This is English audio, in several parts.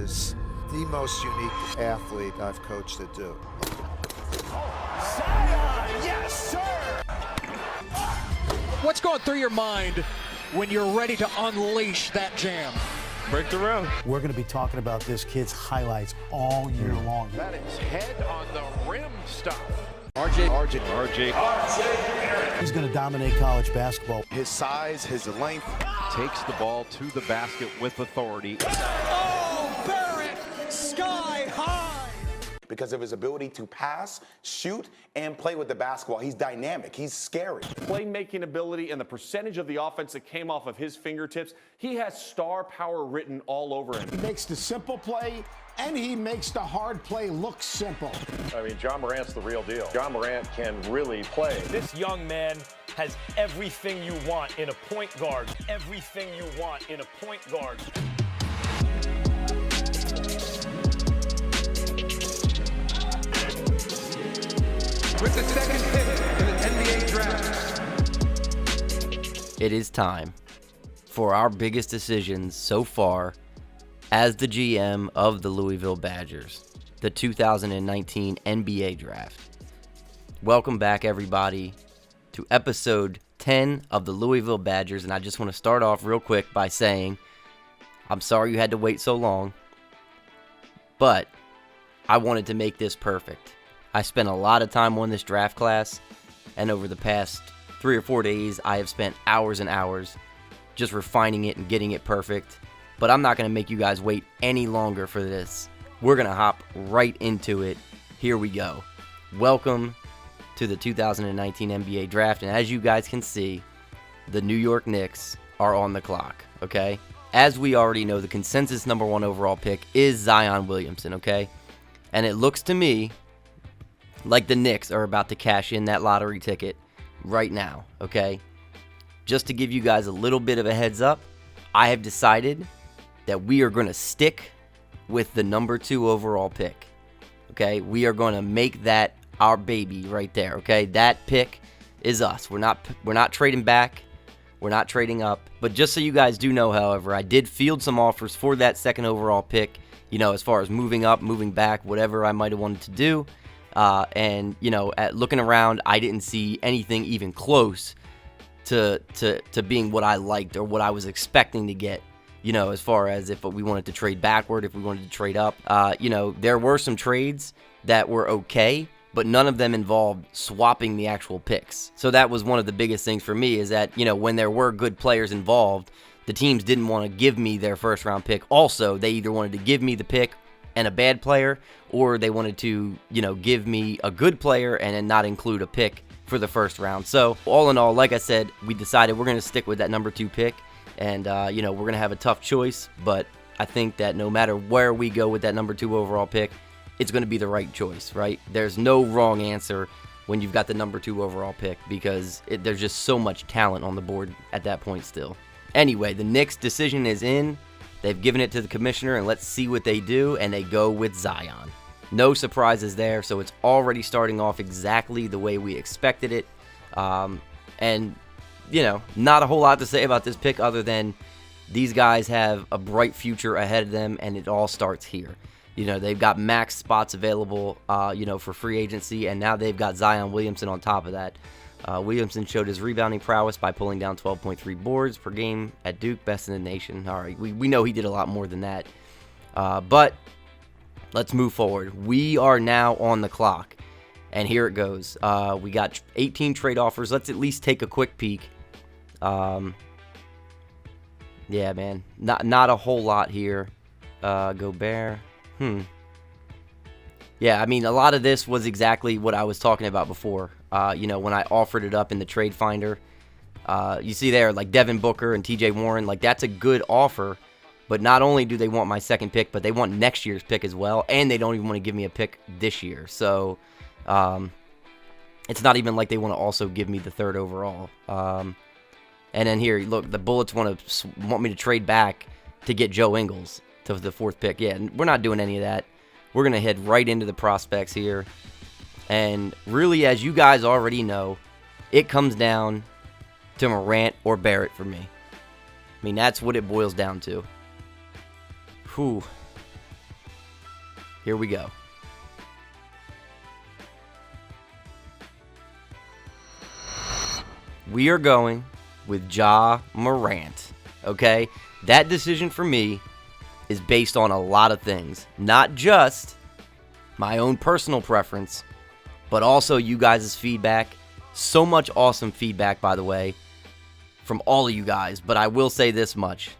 is the most unique athlete I've coached to do. Yes, sir! What's going through your mind when you're ready to unleash that jam? Break the rim. We're going to be talking about this kid's highlights all year long. That is head on the rim stuff. RJ. He's going to dominate college basketball. His size, his length. Takes the ball to the basket with authority. Oh, Barrett, sky high! Because of his ability to pass, shoot, and play with the basketball. He's dynamic. He's scary. Playmaking ability and the percentage of the offense that came off of his fingertips, he has star power written all over him. He makes the simple play, and he makes the hard play look simple. I mean, John Morant's the real deal. John Morant can really play. This young man has everything you want in a point guard. Everything you want in a point guard. With the second pick in the NBA draft. It is time for our biggest decisions so far as the GM of the Louisville Badgers, the 2019 NBA draft. Welcome back, everybody, to episode 10 of the Louisville Badgers, and I just want to start off real quick by saying I'm sorry you had to wait so long, but I wanted to make this perfect. I spent a lot of time on this draft class, and over the past 3 or 4 days, I have spent hours and hours just refining it and getting it perfect. But I'm not going to make you guys wait any longer for this. We're going to hop right into it. Here we go. Welcome to the 2019 NBA draft, and as you guys can see, the New York Knicks are on the clock, okay? As we already know, the consensus number 1 overall pick is Zion Williamson, okay? And it looks to me like the Knicks are about to cash in that lottery ticket right now, okay? Just to give you guys a little bit of a heads up, I have decided that we are going to stick with the number 2 overall pick, okay? We are going to make that our baby right there, okay? That pick is us. We're not trading back. We're not trading up. But just so you guys do know, however, I did field some offers for that 2nd overall pick, you know, as far as moving up, moving back, whatever I might have wanted to do. And, you know, at looking around, I didn't see anything even close to being what I liked or what I was expecting to get, you know, as far as if we wanted to trade backward, if we wanted to trade up. You know, there were some trades that were okay, but none of them involved swapping the actual picks. So that was one of the biggest things for me, is that, you know, when there were good players involved, the teams didn't want to give me their 1st round pick. Also, they either wanted to give me the pick and a bad player, or they wanted to, you know, give me a good player and then not include a pick for the 1st round. So all in all, like I said, we decided we're going to stick with that number 2 pick, and you know, we're going to have a tough choice, but I think that no matter where we go with that number 2 overall pick, it's going to be the right choice, right? There's no wrong answer when you've got the number 2 overall pick, because there's just so much talent on the board at that point still. Anyway, the Knicks' decision is in. They've given it to the commissioner, and let's see what they do, and they go with Zion. No surprises there, so it's already starting off exactly the way we expected it. And, you know, not a whole lot to say about this pick other than these guys have a bright future ahead of them, and it all starts here. You know, they've got max spots available, you know, for free agency, and now they've got Zion Williamson on top of that. Williamson showed his rebounding prowess by pulling down 12.3 boards per game at Duke, best in the nation. All right, we know he did a lot more than that. But let's move forward. We are now on the clock, and here it goes. We got 18 trade offers. Let's at least take a quick peek. Yeah, man, not a whole lot here. Gobert. Yeah, I mean, a lot of this was exactly what I was talking about before. You know, when I offered it up in the trade finder, you see there, like Devin Booker and TJ Warren, like that's a good offer. But not only do they want my 2nd pick, but they want next year's pick as well, and they don't even want to give me a pick this year. So it's not even like they want to also give me the 3rd overall. And then here, look, the Bullets want me to trade back to get Joe Ingles to the 4th pick. Yeah, we're not doing any of that. We're going to head right into the prospects here. And really, as you guys already know, it comes down to Morant or Barrett for me. I mean, that's what it boils down to. Whew. Here we go. We are going with Ja Morant, okay? That decision for me is based on a lot of things. Not just my own personal preference, but also you guys' feedback. So much awesome feedback, by the way, from all of you guys. But I will say this much.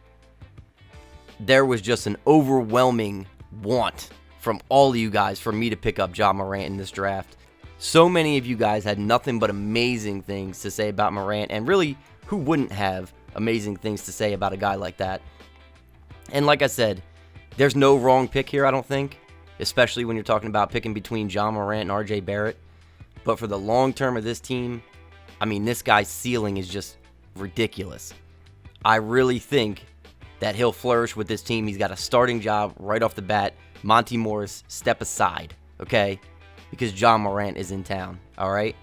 There was just an overwhelming want from all of you guys for me to pick up Ja Morant in this draft. So many of you guys had nothing but amazing things to say about Morant, and really, who wouldn't have amazing things to say about a guy like that? And like I said, there's no wrong pick here, I don't think, especially when you're talking about picking between Ja Morant and RJ Barrett. But for the long term of this team, I mean, this guy's ceiling is just ridiculous. I really think that he'll flourish with this team. He's got a starting job right off the bat. Monty Morris, step aside, okay? Because Ja Morant is in town, all right?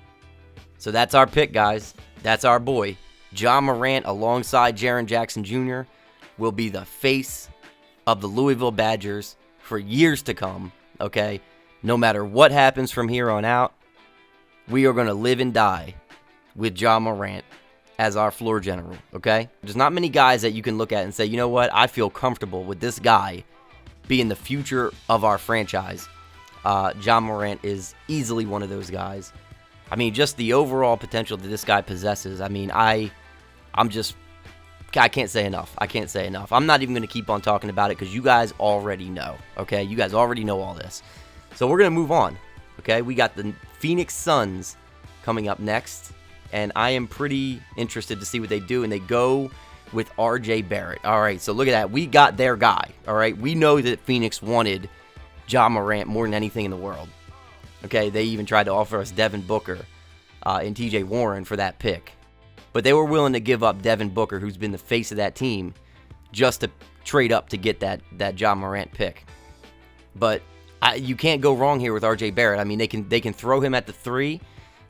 So that's our pick, guys. That's our boy. Ja Morant, alongside Jaren Jackson Jr., will be the face of the Louisville Badgers for years to come, okay? No matter what happens from here on out, we are going to live and die with Ja Morant as our floor general, okay? There's not many guys that you can look at and say, you know what, I feel comfortable with this guy being the future of our franchise. Ja Morant is easily one of those guys. I mean, just the overall potential that this guy possesses. I mean, I can't say enough. I can't say enough. I'm not even going to keep on talking about it because you guys already know, okay? You guys already know all this. So we're going to move on, okay? We got the Phoenix Suns coming up next, and I am pretty interested to see what they do, and they go with RJ Barrett. All right, so look at that. We got their guy, all right? We know that Phoenix wanted Ja Morant more than anything in the world. Okay, they even tried to offer us Devin Booker and TJ Warren for that pick. But they were willing to give up Devin Booker, who's been the face of that team, just to trade up to get that Ja Morant pick. But you can't go wrong here with RJ Barrett. I mean, they can throw him at the 3.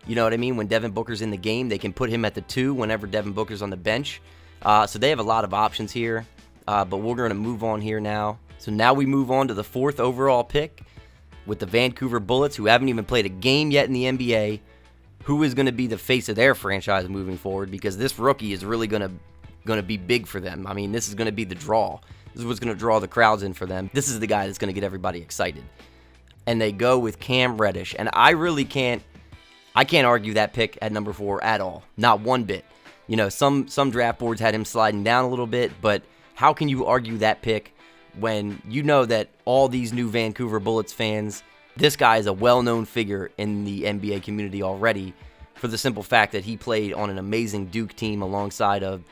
You know what I mean? When Devin Booker's in the game, they can put him at the 2 whenever Devin Booker's on the bench. So they have a lot of options here. But we're going to move on here now. So now we move on to the 4th overall pick with the Vancouver Bullets, who haven't even played a game yet in the NBA. Who is going to be the face of their franchise moving forward? Because this rookie is really going to be big for them. I mean, this is going to be the draw. This is what's going to draw the crowds in for them. This is the guy that's going to get everybody excited. And they go with Cam Reddish. And I can't argue that pick at number 4 at all. Not one bit. You know, some draft boards had him sliding down a little bit, but how can you argue that pick when you know that all these new Vancouver Bullets fans, this guy is a well-known figure in the NBA community already for the simple fact that he played on an amazing Duke team alongside of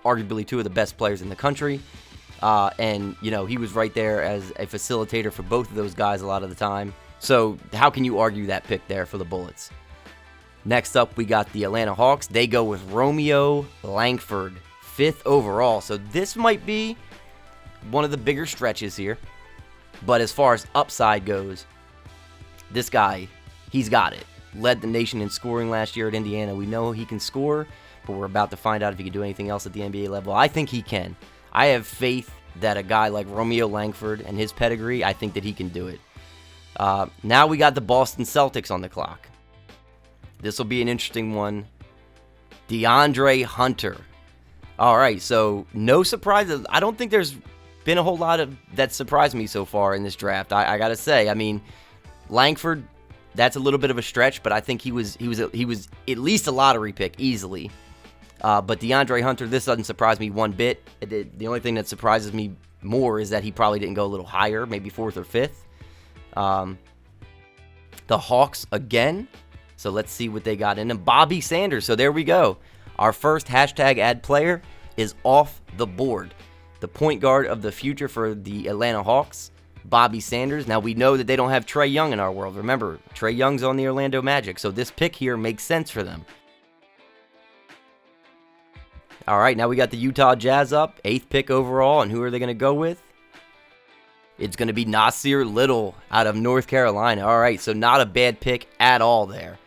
arguably 2 of the best players in the country. And, you know, he was right there as a facilitator for both of those guys a lot of the time. So how can you argue that pick there for the Bullets? Next up, we got the Atlanta Hawks. They go with Romeo Langford, 5th overall. So this might be one of the bigger stretches here. But as far as upside goes, this guy, he's got it. Led the nation in scoring last year at Indiana. We know he can score, but we're about to find out if he can do anything else at the NBA level. I think he can. I have faith that a guy like Romeo Langford and his pedigree, I think that he can do it. Now we got the Boston Celtics on the clock. This will be an interesting one. Deandre Hunter. All right, so no surprises. I don't think there's been a whole lot of that surprised me so far in this draft. I got to say, I mean, Langford, that's a little bit of a stretch, but I think he was at least a lottery pick easily. But DeAndre Hunter, this doesn't surprise me one bit. The only thing that surprises me more is that he probably didn't go a little higher, maybe 4th or 5th. The Hawks again. So let's see what they got in him. Bobby Sanders. So there we go. Our first #add player is off the board. The point guard of the future for the Atlanta Hawks, Bobby Sanders. Now we know that they don't have Trae Young in our world. Remember, Trae Young's on the Orlando Magic. So this pick here makes sense for them. All right, now we got the Utah Jazz up, 8th pick overall, and who are they going to go with? It's going to be Nasir Little out of North Carolina. All right, so not a bad pick at all there.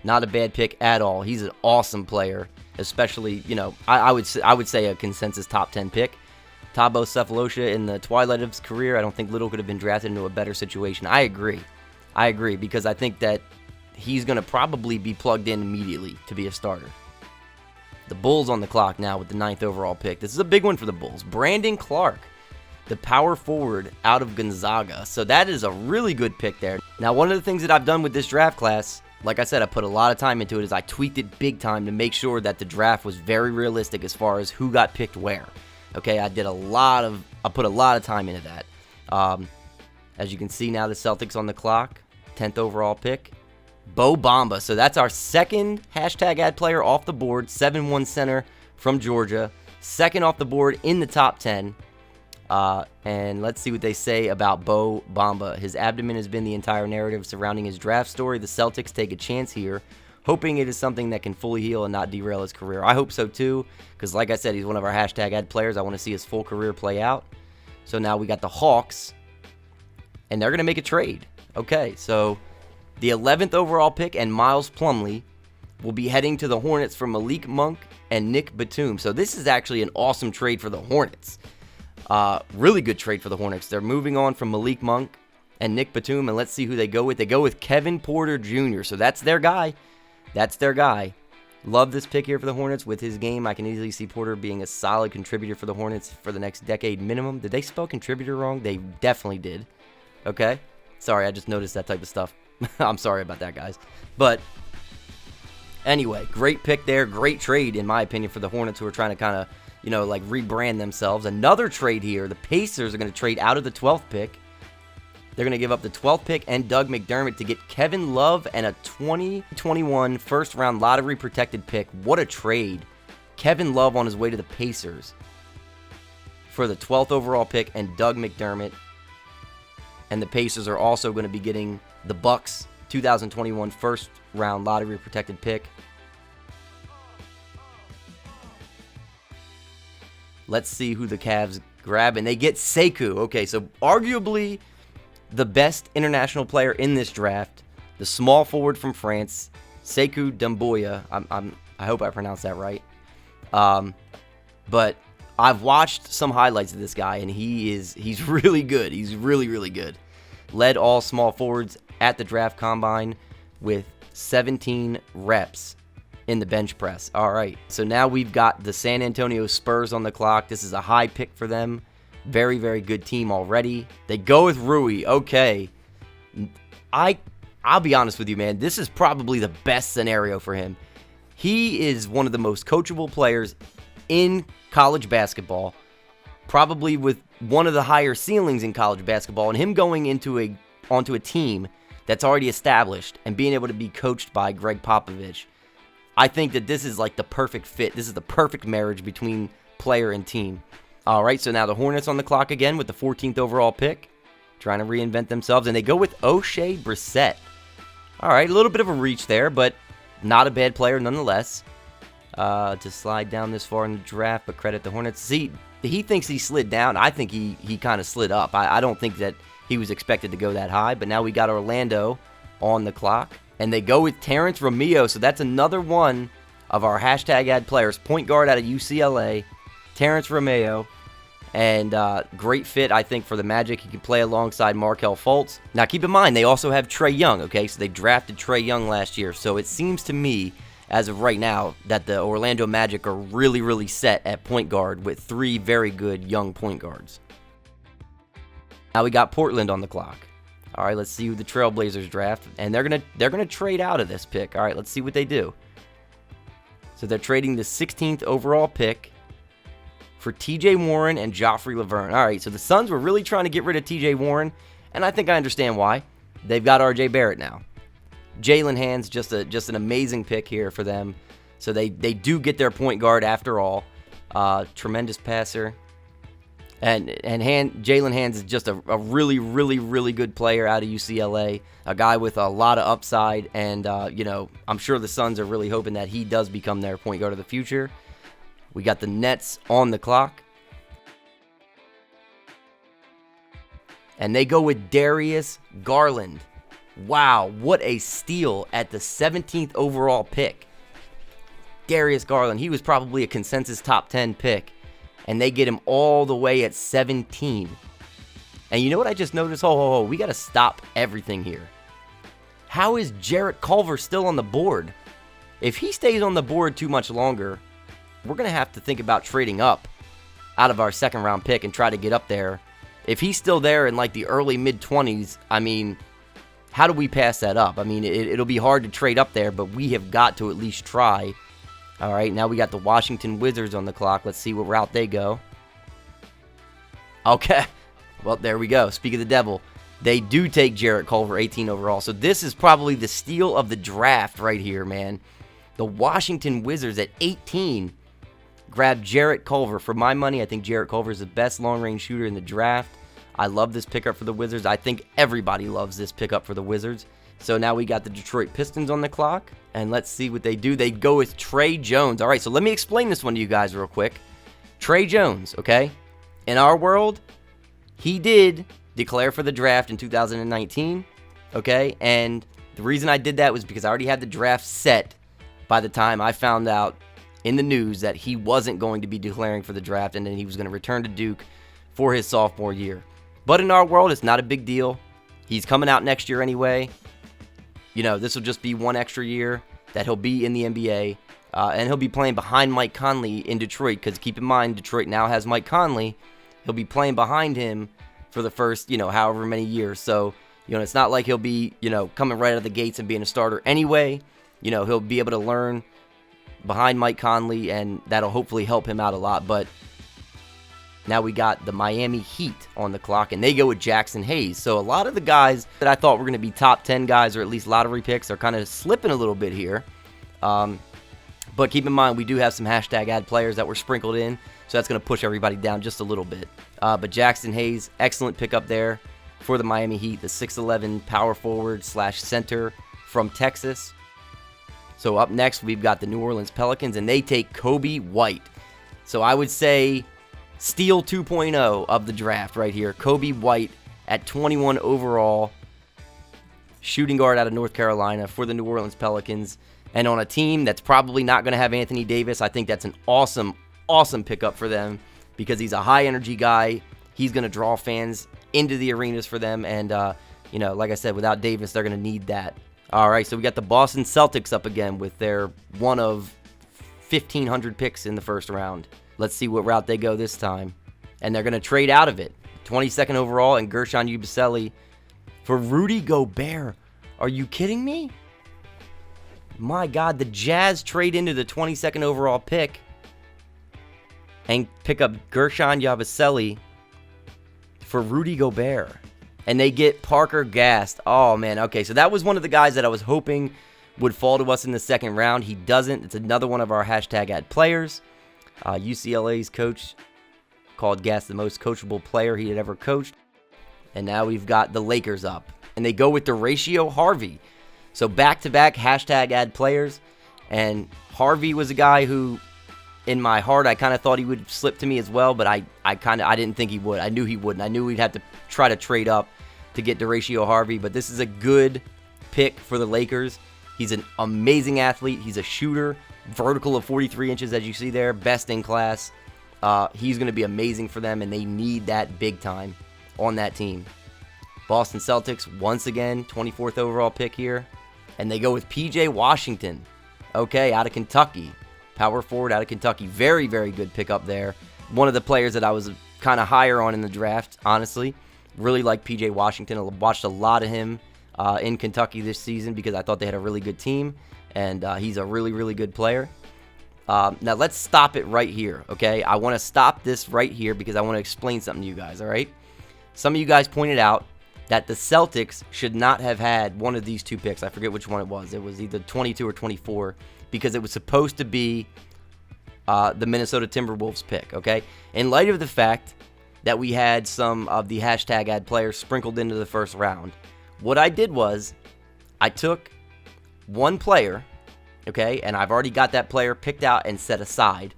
Not a bad pick at all. He's an awesome player, especially, you know, I would say a consensus top 10 pick. Thabo Cephalosha in the twilight of his career. I don't think Little could have been drafted into a better situation. I agree because I think that he's going to probably be plugged in immediately to be a starter. The Bulls on the clock now with the 9th overall pick. This is a big one for the Bulls. Brandon Clark, the power forward out of Gonzaga. So that is a really good pick there. Now, one of the things that I've done with this draft class, like I said, I put a lot of time into it, is I tweaked it big time to make sure that the draft was very realistic as far as who got picked where. Okay, I put a lot of time into that. As you can see now, the Celtics on the clock, 10th overall pick. Bo Bamba. So that's our second hashtag ad player off the board. 7'1" center from Georgia. Second off the board in the top 10. And let's see what they say about Bo Bamba. His abdomen has been the entire narrative surrounding his draft story. The Celtics take a chance here, hoping it is something that can fully heal and not derail his career. I hope so too, because like I said, he's one of our hashtag ad players. I want to see his full career play out. So now we got the Hawks, and they're going to make a trade. Okay, so the 11th overall pick and Miles Plumlee will be heading to the Hornets for Malik Monk and Nick Batum. So this is actually an awesome trade for the Hornets. Really good trade for the Hornets. They're moving on from Malik Monk and Nick Batum, and let's see who they go with. They go with Kevin Porter Jr., so that's their guy. That's their guy. Love this pick here for the Hornets. With his game, I can easily see Porter being a solid contributor for the Hornets for the next decade minimum. Did they spell contributor wrong? They definitely did. Okay? Sorry, I just noticed that type of stuff. I'm sorry about that, guys. But anyway, great pick there. Great trade, in my opinion, for the Hornets, who are trying to kind of, rebrand themselves. Another trade here. The Pacers are going to trade out of the 12th pick. They're going to give up the 12th pick and Doug McDermott to get Kevin Love and a 2021 first-round lottery-protected pick. What a trade. Kevin Love on his way to the Pacers for the 12th overall pick and Doug McDermott. And the Pacers are also going to be getting the Bucks 2021 first-round lottery-protected pick. Let's see who the Cavs grab. And they get Sekou. Okay, so arguably the best international player in this draft, the small forward from France, Sekou Doumbouya. I hope I pronounced that right. But I've watched some highlights of this guy, and he's really good. He's really, really good. Led all small forwards at the draft combine with 17 reps in the bench press. All right, so now we've got the San Antonio Spurs on the clock. This is a high pick for them. Very, very good team already. They go with Rui. Okay. I'll be honest with you, man. This is probably the best scenario for him. He is one of the most coachable players in college basketball, probably with one of the higher ceilings in college basketball, and him going onto a team that's already established and being able to be coached by Greg Popovich. I think that this is like the perfect fit. This is the perfect marriage between player and team. All right, so now the Hornets on the clock again with the 14th overall pick, trying to reinvent themselves, and they go with O'Shea Brissett. All right, a little bit of a reach there, but not a bad player nonetheless. To slide down this far in the draft, but credit the Hornets. See, he thinks he slid down. I think he kind of slid up. I don't think that he was expected to go that high, but now we got Orlando on the clock, and they go with Terrence Romeo, so that's another one of our hashtag ad players. Point guard out of UCLA, Terrence Romeo. And great fit, I think, for the Magic. He can play alongside Markelle Fultz. Now, keep in mind, they also have Trae Young, okay? So they drafted Trae Young last year. So it seems to me, as of right now, that the Orlando Magic are really, really set at point guard with 3 very good young point guards. Now we got Portland on the clock. All right, let's see who the Trailblazers draft. And they're gonna trade out of this pick. All right, let's see what they do. So they're trading the 16th overall pick for TJ Warren and Joffrey Laverne. All right, so the Suns were really trying to get rid of TJ Warren, and I think I understand why. They've got RJ Barrett now. Jalen Hand's just an amazing pick here for them. So they do get their point guard after all. Tremendous passer. And Jalen Hands is just a really, really, really good player out of UCLA. A guy with a lot of upside, and I'm sure the Suns are really hoping that he does become their point guard of the future. We got the Nets on the clock. And they go with Darius Garland. Wow, what a steal at the 17th overall pick. Darius Garland, he was probably a consensus top 10 pick. and they get him all the way at 17. And you know what I just noticed? We got to stop everything here. How is Jarrett Culver still on the board? If he stays on the board too much longer, we're going to have to think about trading up out of our second round pick and try to get up there. If he's still there in like the early mid-20s, I mean, how do we pass that up? I mean, it'll be hard to trade up there, but we have got to at least try. All right, now we got the Washington Wizards on the clock. Let's see what route they go. Okay, well, there we go. Speak of the devil. They do take Jarrett Culver, 18 overall. So this is probably the steal of the draft right here, man. The Washington Wizards at 18 grab Jarrett Culver. For my money, I think Jarrett Culver is the best long-range shooter in the draft. I love this pickup for the Wizards. I think everybody loves this pickup for the Wizards. So now we got the Detroit Pistons on the clock. And let's see what they do. They go with Tre Jones. All right, so let me explain this one to you guys real quick. Tre Jones, okay? In our world, he did declare for the draft in 2019, okay? And the reason I did that was because I already had the draft set by the time I found out in the news that he wasn't going to be declaring for the draft and then he was going to return to Duke for his sophomore year. But in our world, it's not a big deal. He's coming out next year anyway. You know, this will just be one extra year that he'll be in the NBA. And he'll be playing behind Mike Conley in Detroit, because keep in mind, Detroit now has Mike Conley. He'll be playing behind him for the first, however many years. So, it's not like he'll be, coming right out of the gates and being a starter anyway. He'll be able to learn behind Mike Conley, and that'll hopefully help him out a lot. But now we got the Miami Heat on the clock, and they go with Jackson Hayes. So a lot of the guys that I thought were going to be top 10 guys, or at least lottery picks, are kind of slipping a little bit here. But keep in mind, we do have some hashtag ad players that were sprinkled in, so that's going to push everybody down just a little bit. But Jackson Hayes, excellent pickup there for the Miami Heat, the 6'11 power forward / center from Texas. So up next, we've got the New Orleans Pelicans, and they take Kobe White. So I would say steal 2.0 of the draft right here. Kobe White at 21 overall, shooting guard out of North Carolina for the New Orleans Pelicans. And on a team that's probably not going to have Anthony Davis, I think that's an awesome, awesome pickup for them, because he's a high-energy guy. He's going to draw fans into the arenas for them. And, like I said, without Davis, they're going to need that. All right, so we got the Boston Celtics up again with their one of 1,500 picks in the first round. Let's see what route they go this time. And they're going to trade out of it. 22nd overall and Gershon Yabusele for Rudy Gobert. Are you kidding me? My God, the Jazz trade into the 22nd overall pick and pick up Gershon Yabusele for Rudy Gobert. And they get Parker Gast. Oh, man. Okay, so that was one of the guys that I was hoping would fall to us in the second round. He doesn't. It's another one of our hashtag ad players. UCLA's coach called Gast the most coachable player he had ever coached. And now we've got the Lakers up. And they go with Horatio Harvey. So back-to-back hashtag ad players. And Harvey was a guy who, in my heart, I kind of thought he would slip to me as well. But I didn't think he would. I knew he wouldn't. I knew we'd have to try to trade up to get Horatio Harvey. But this is a good pick for the Lakers. He's an amazing athlete. He's a shooter. Vertical of 43 inches, as you see there. Best in class. He's going to be amazing for them, and they need that big time on that team. Boston Celtics, once again, 24th overall pick here. And they go with P.J. Washington. Okay, out of Kentucky. Power forward out of Kentucky. Very, very good pickup there. One of the players that I was kind of higher on in the draft, honestly. Really like P.J. Washington. I watched a lot of him in Kentucky this season because I thought they had a really good team. And he's a really, really good player. Now, let's stop it right here, okay? I want to stop this right here because I want to explain something to you guys, all right? Some of you guys pointed out that the Celtics should not have had one of these two picks. I forget which one it was. It was either 22 or 24 because it was supposed to be the Minnesota Timberwolves pick, okay? In light of the fact that we had some of the hashtag ad players sprinkled into the first round, what I did was I took one player, okay, and I've already got that player picked out and set aside,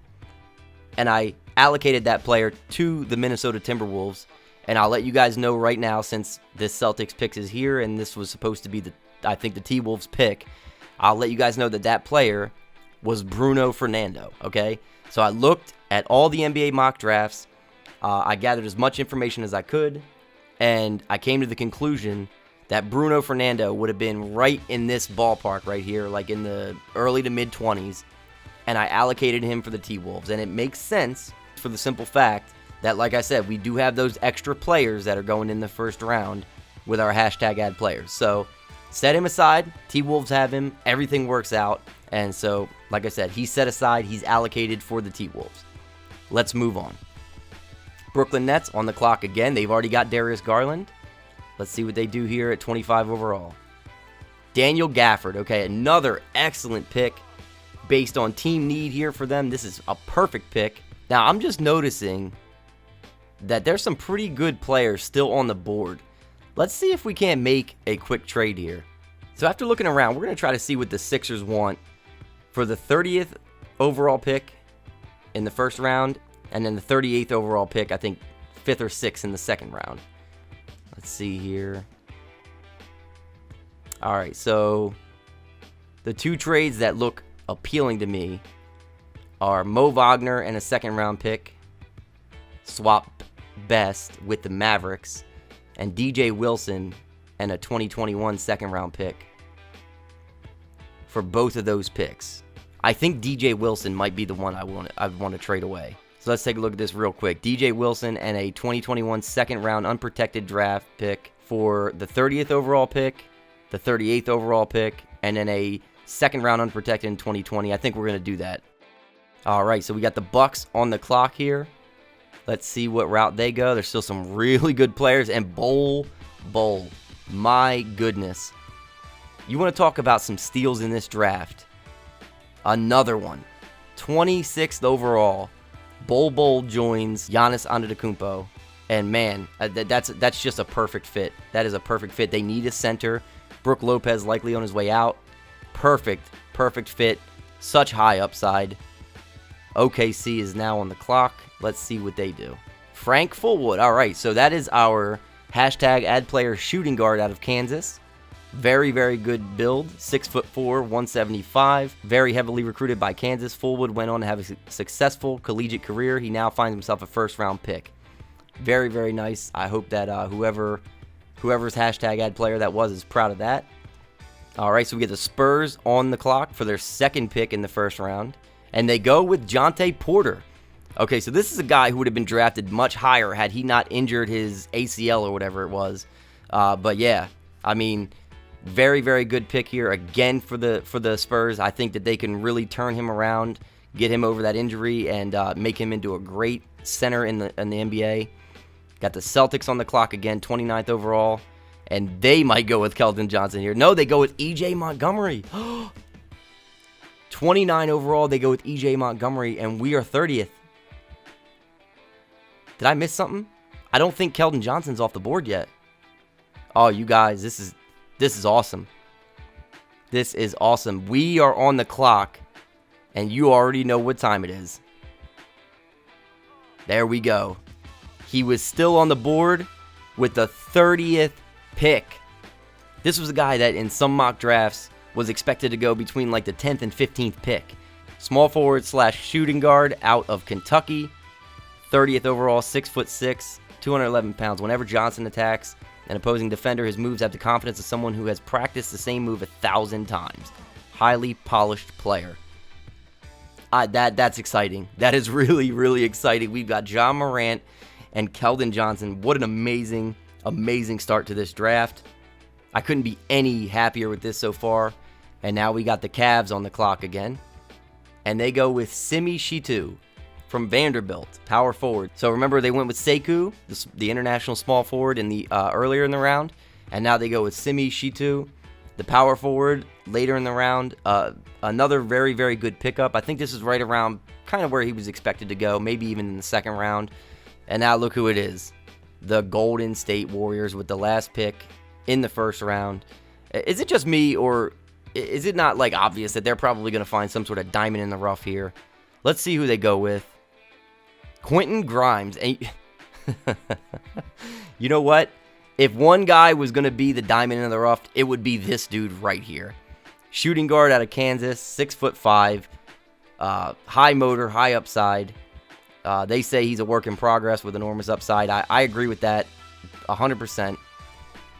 and I allocated that player to the Minnesota Timberwolves. And I'll let you guys know right now, since this Celtics pick is here, and this was supposed to be I think the T-Wolves pick, I'll let you guys know that that player was Bruno Fernando, okay? So I looked at all the NBA mock drafts. I gathered as much information as I could, and I came to the conclusion that Bruno Fernando would have been right in this ballpark right here, like in the early to mid-20s, and I allocated him for the T-Wolves. And it makes sense for the simple fact that, like I said, we do have those extra players that are going in the first round with our hashtag add players. So set him aside. T-Wolves have him. Everything works out. And so, like I said, he's set aside. He's allocated for the T-Wolves. Let's move on. Brooklyn Nets on the clock again. They've already got Darius Garland. Let's see what they do here at 25 overall. Daniel Gafford. Okay, another excellent pick based on team need here for them. This is a perfect pick. Now, I'm just noticing that there's some pretty good players still on the board. Let's see if we can't make a quick trade here. So after looking around, we're going to try to see what the Sixers want for the 30th overall pick in the first round, and then the 38th overall pick, I think 5th or 6th in the second round. Let's see here. All right, so the two trades that look appealing to me are Mo Wagner and a second round pick, swap best with the Mavericks, and DJ Wilson and a 2021 second round pick for both of those picks. I think DJ Wilson might be the one I want to trade away. So let's take a look at this real quick. DJ Wilson and a 2021 second round unprotected draft pick for the 30th overall pick, the 38th overall pick, and then a second round unprotected in 2020. I think we're going to do that. All right, so we got the Bucks on the clock here. Let's see what route they go. There's still some really good players. And Bol, my goodness. You want to talk about some steals in this draft. Another one. 26th overall. Bol joins Giannis Antetokounmpo. And man, that's just a perfect fit. That is a perfect fit. They need a center. Brook Lopez likely on his way out. Perfect fit. Such high upside. OKC is now on the clock. Let's see what they do. Frank Fullwood. All right, so that is our hashtag add player shooting guard out of Kansas. Very, very good build. 6'4", 175. Very heavily recruited by Kansas. Fullwood went on to have a successful collegiate career. He now finds himself a first-round pick. Very, very nice. I hope that whoever's hashtag add player that was is proud of that. All right, so we get the Spurs on the clock for their second pick in the first round. And they go with Jonte Porter. Okay, so this is a guy who would have been drafted much higher had he not injured his ACL or whatever it was. But yeah, I mean, very, very good pick here again for the Spurs. I think that they can really turn him around, get him over that injury, and make him into a great center in the NBA. Got the Celtics on the clock again, 29th overall, and they might go with Keldon Johnson here. No, they go with E.J. Montgomery. 29 overall, they go with E.J. Montgomery, and we are 30th. Did I miss something? I don't think Keldon Johnson's off the board yet. Oh, you guys, this is awesome. This is awesome. We are on the clock, and you already know what time it is. There we go. He was still on the board with the 30th pick. This was a guy that in some mock drafts was expected to go between like the 10th and 15th pick. Small forward / shooting guard out of Kentucky. 30th overall, 6'6", 211 pounds. Whenever Johnson attacks an opposing defender, his moves have the confidence of someone who has practiced the same move 1,000 times. Highly polished player. That's exciting. That is really, really exciting. We've got Ja Morant and Keldon Johnson. What an amazing, amazing start to this draft. I couldn't be any happier with this so far. And now we got the Cavs on the clock again. And they go with Simi Shitu from Vanderbilt, power forward. So remember, they went with Sekou, the international small forward, in the earlier in the round. And now they go with Simi Shitu, the power forward, later in the round. Another very, very good pickup. I think this is right around kind of where he was expected to go, maybe even in the second round. And now look who it is. The Golden State Warriors with the last pick in the first round. Is it just me, or is it not like obvious that they're probably going to find some sort of diamond in the rough here? Let's see who they go with. Quentin Grimes. And you know what? If one guy was going to be the diamond in the rough, it would be this dude right here. Shooting guard out of Kansas, 6'5", High motor, high upside. They say he's a work in progress with enormous upside. I agree with that 100%.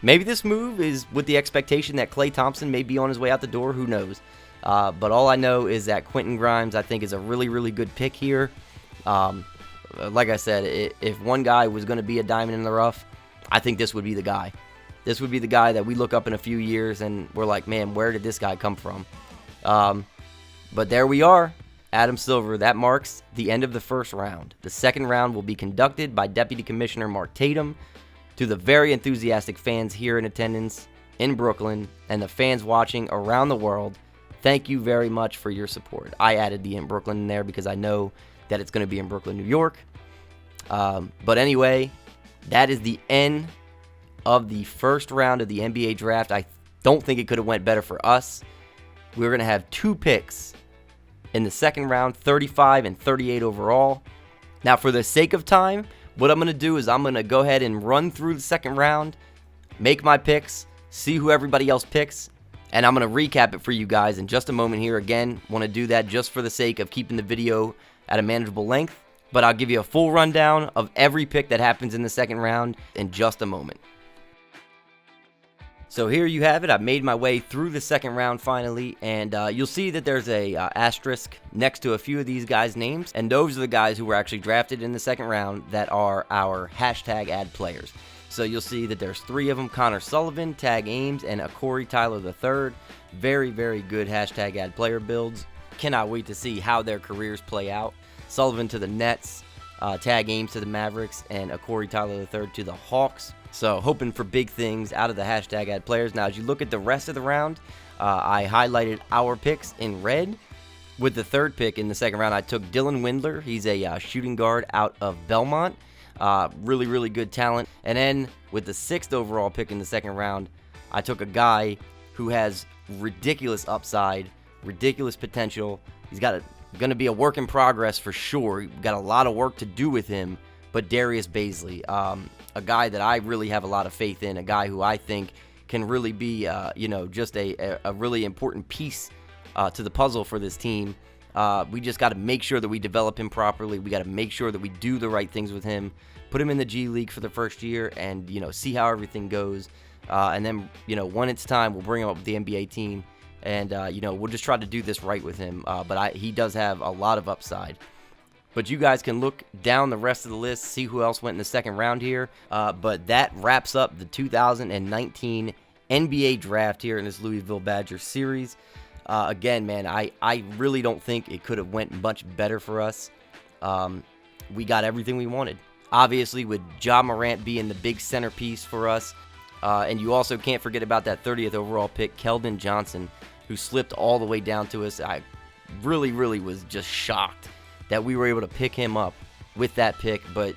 Maybe this move is with the expectation that Klay Thompson may be on his way out the door. Who knows? But all I know is that Quentin Grimes, I think, is a really, really good pick here. Like I said, if one guy was going to be a diamond in the rough, I think this would be the guy. This would be the guy that we look up in a few years and we're like, man, where did this guy come from? But there we are. Adam Silver, that marks the end of the first round. The second round will be conducted by Deputy Commissioner Mark Tatum. To the very enthusiastic fans here in attendance in Brooklyn and the fans watching around the world, thank you very much for your support. I added the in Brooklyn in there because I know that it's going to be in Brooklyn, New York. But anyway, that is the end of the first round of the NBA draft. I don't think it could have went better for us. We're going to have 2 picks in the second round, 35 and 38 overall. Now, for the sake of time, what I'm going to do is I'm going to go ahead and run through the second round, make my picks, see who everybody else picks, and I'm going to recap it for you guys in just a moment here. Again, want to do that just for the sake of keeping the video at a manageable length, but I'll give you a full rundown of every pick that happens in the second round in just a moment. So here you have it. I've made my way through the second round finally, and you'll see that there's a asterisk next to a few of these guys' names, and those are the guys who were actually drafted in the second round that are our hashtag ad players. So you'll see that there's 3 of them: Connor Sullivan, Tag Ames, and Corey Tyler III. Very, very good hashtag ad player builds. Cannot wait to see how their careers play out. Sullivan to the Nets, Tag Ames to the Mavericks, and Corey Tyler III to the Hawks. So hoping for big things out of the hashtag ad players. Now, as you look at the rest of the round, I highlighted our picks in red. With the third pick in the second round, I took Dylan Windler. He's a shooting guard out of Belmont. Really, really good talent. And then with the 6th overall pick in the second round, I took a guy who has ridiculous upside, ridiculous potential. He's going to be a work in progress for sure. We've got a lot of work to do with him. But Darius Bazley, a guy that I really have a lot of faith in, a guy who I think can really be, just a really important piece to the puzzle for this team. We just got to make sure that we develop him properly. We got to make sure that we do the right things with him, put him in the G League for the first year, and see how everything goes. And then when it's time, we'll bring him up with the NBA team, and we'll just try to do this right with him. But he does have a lot of upside. But you guys can look down the rest of the list, see who else went in the second round here. But that wraps up the 2019 NBA draft here in this Louisville Badgers series. Again, man, I really don't think it could have went much better for us. We got everything we wanted. Obviously, with Ja Morant being the big centerpiece for us. And you also can't forget about that 30th overall pick, Keldon Johnson, who slipped all the way down to us. I really, really was just shocked that we were able to pick him up with that pick, but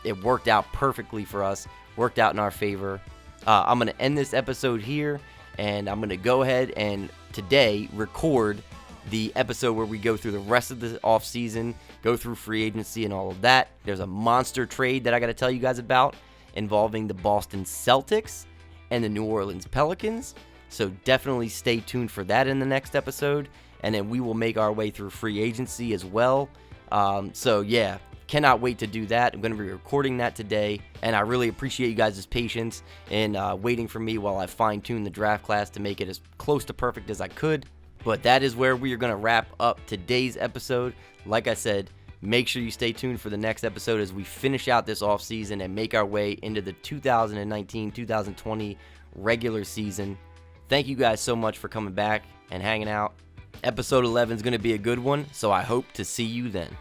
it worked out perfectly for us, worked out in our favor. I'm going to end this episode here, and I'm going to go ahead and today record the episode where we go through the rest of the offseason, go through free agency and all of that. There's a monster trade that I got to tell you guys about involving the Boston Celtics and the New Orleans Pelicans, so definitely stay tuned for that in the next episode, and then we will make our way through free agency as well. So yeah, cannot wait to do that. I'm going to be recording that today, and I really appreciate you guys' patience and waiting for me while I fine-tune the draft class to make it as close to perfect as I could. But that is where we are going to wrap up today's episode. Like I said, make sure you stay tuned for the next episode as we finish out this offseason and make our way into the 2019-2020 regular season. Thank you guys so much for coming back and hanging out. Episode 11 is going to be a good one, so I hope to see you then.